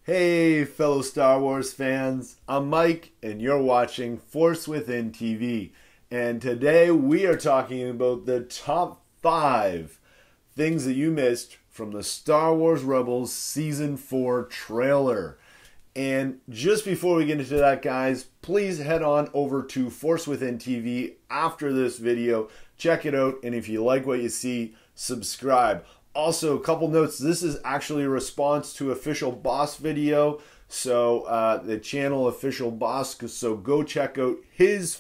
Hey, fellow Star Wars fans, I'm Mike, and you're watching Force Within TV. And today we are talking about the top 5 things that you missed from the Star Wars Rebels Season 4 trailer. And just before we get into that, guys, please head on over to Force Within TV after this video. Check it out, and if you like what you see, subscribe. Also, a couple notes. This is actually a response to official Bossk video. So the channel official Bossk. So go check out his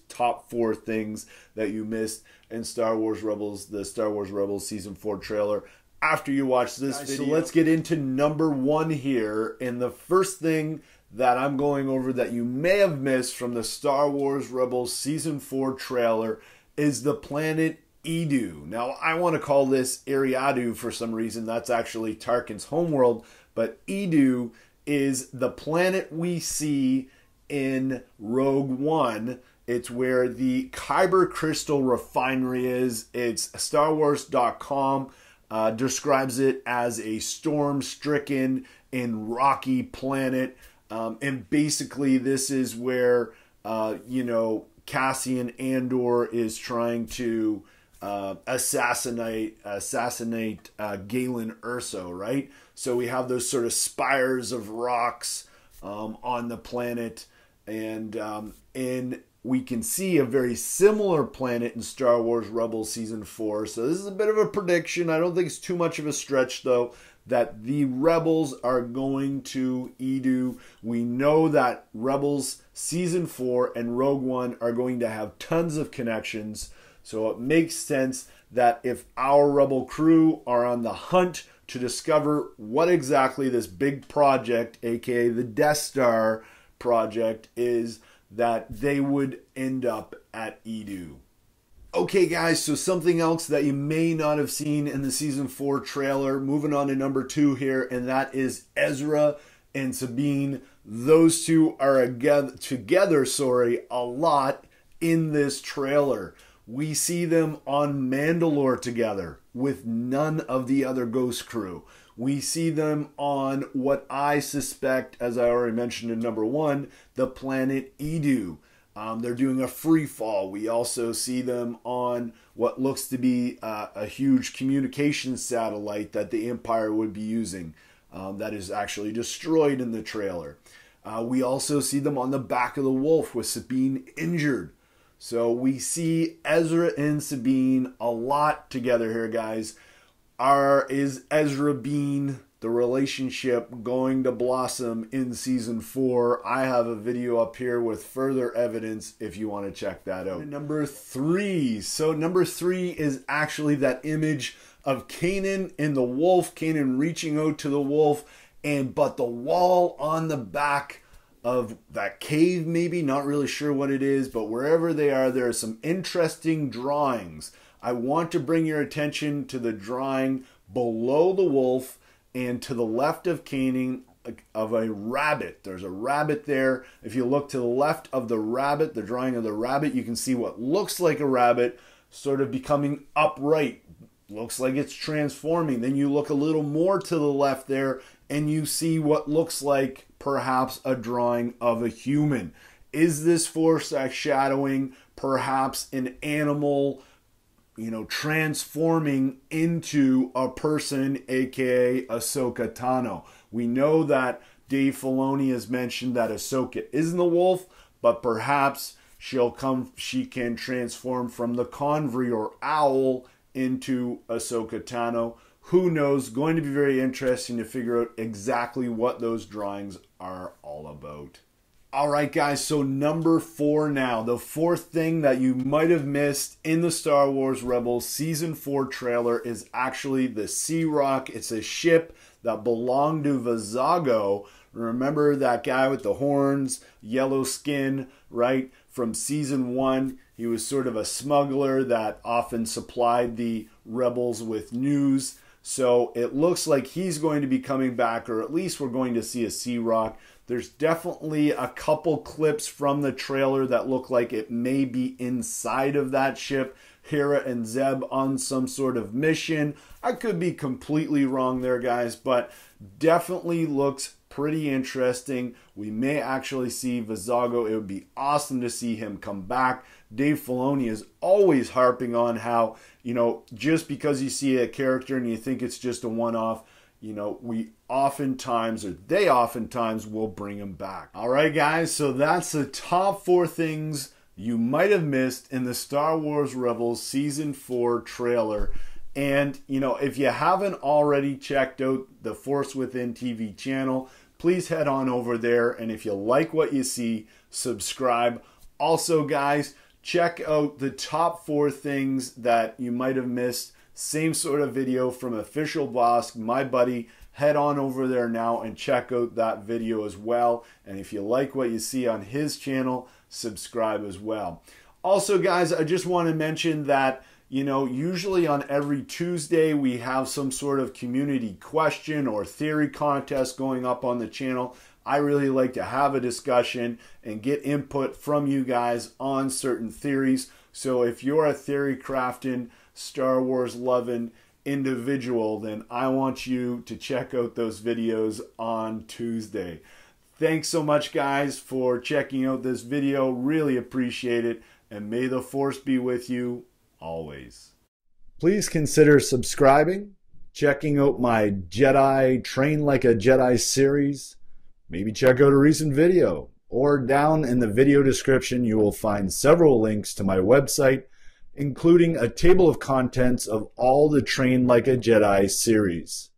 top 4 things that you missed in Star Wars Rebels, the Star Wars Rebels Season 4 trailer after you watch this video. So let's get into number 1 here. And the first thing that I'm going over that you may have missed from the Star Wars Rebels Season 4 trailer is the planet Edu. Now, I want to call this Eriadu for some reason. That's actually Tarkin's homeworld, but Edu is the planet we see in Rogue One. It's where the Kyber Crystal Refinery is. It's StarWars.com describes it as a storm-stricken and rocky planet. And basically, this is where, Cassian Andor is trying to assassinate Galen Erso, right? So we have those sort of spires of rocks on the planet, and we can see a very similar planet in Star Wars Rebels Season 4. So this is a bit of a prediction. I don't think it's too much of a stretch, though, that the Rebels are going to Edu. We know that Rebels Season 4 and Rogue One are going to have tons of connections. So it makes sense that if our Rebel crew are on the hunt to discover what exactly this big project, aka the Death Star project, is, that they would end up at Edu. Okay, guys, so something else that you may not have seen in the Season 4 trailer, moving on to number 2 here, and that is Ezra and Sabine. Those two are together a lot in this trailer. We see them on Mandalore together with none of the other Ghost crew. We see them on what I suspect, as I already mentioned in number 1, the planet Edu. They're doing a free fall. We also see them on what looks to be a huge communication satellite that the Empire would be using that is actually destroyed in the trailer. We also see them on the back of the Wolf with Sabine injured. So we see Ezra and Sabine a lot together here, guys. Is Ezra Bean, the relationship, going to blossom in Season 4? I have a video up here with further evidence if you want to check that out. Number 3. So number 3 is actually that image of Kanan and the Wolf. Kanan reaching out to the Wolf, but the wall on the back of that cave, maybe, not really sure what it is, but wherever they are, there are some interesting drawings. I want to bring your attention to the drawing below the Wolf and to the left of Kanan of a rabbit. There's a rabbit there. If you look to the left of the rabbit, the drawing of the rabbit, you can see what looks like a rabbit sort of becoming upright. Looks like it's transforming. Then you look a little more to the left there and you see what looks like perhaps a drawing of a human. Is this foreshadowing perhaps an animal, transforming into a person, aka Ahsoka Tano? We know that Dave Filoni has mentioned that Ahsoka isn't the Wolf, but perhaps she can transform from the Convery or owl into Ahsoka Tano. Who knows? Going to be very interesting to figure out exactly what those drawings are all about. All right, guys, so number 4 now. The 4th thing that you might have missed in the Star Wars Rebels Season 4 trailer is actually the Sea Rock. It's a ship that belonged to Vizago. Remember that guy with the horns, yellow skin, right? From Season 1. He was sort of a smuggler that often supplied the Rebels with news. So it looks like he's going to be coming back, or at least we're going to see a Sea Rock. There's definitely a couple clips from the trailer that look like it may be inside of that ship. Hera and Zeb on some sort of mission. I could be completely wrong there, guys, but definitely looks pretty interesting. We may actually see Vizago. It would be awesome to see him come back. Dave Filoni is always harping on how, you know, just because you see a character and you think it's just a one-off, you know, they oftentimes will bring him back. All right, guys, so that's the top 4 things you might have missed in the Star Wars Rebels Season 4 trailer. And, you know, if you haven't already checked out the Force Within TV channel, please head on over there. And if you like what you see, subscribe. Also, guys, check out the top 4 things that you might have missed. Same sort of video from Official Bossk, my buddy. Head on over there now and check out that video as well. And if you like what you see on his channel, subscribe as well. Also, guys, I just want to mention that, you know, usually on every Tuesday we have some sort of community question or theory contest going up on the channel. I really like to have a discussion and get input from you guys on certain theories. So if you're a theory crafting, Star Wars loving individual, then I want you to check out those videos on Tuesday. Thanks so much, guys, for checking out this video. Really appreciate it. And may the Force be with you always. Please consider subscribing, checking out my Jedi Train Like a Jedi series. Maybe check out a recent video. Or down in the video description, you will find several links to my website, including a table of contents of all the Train Like a Jedi series.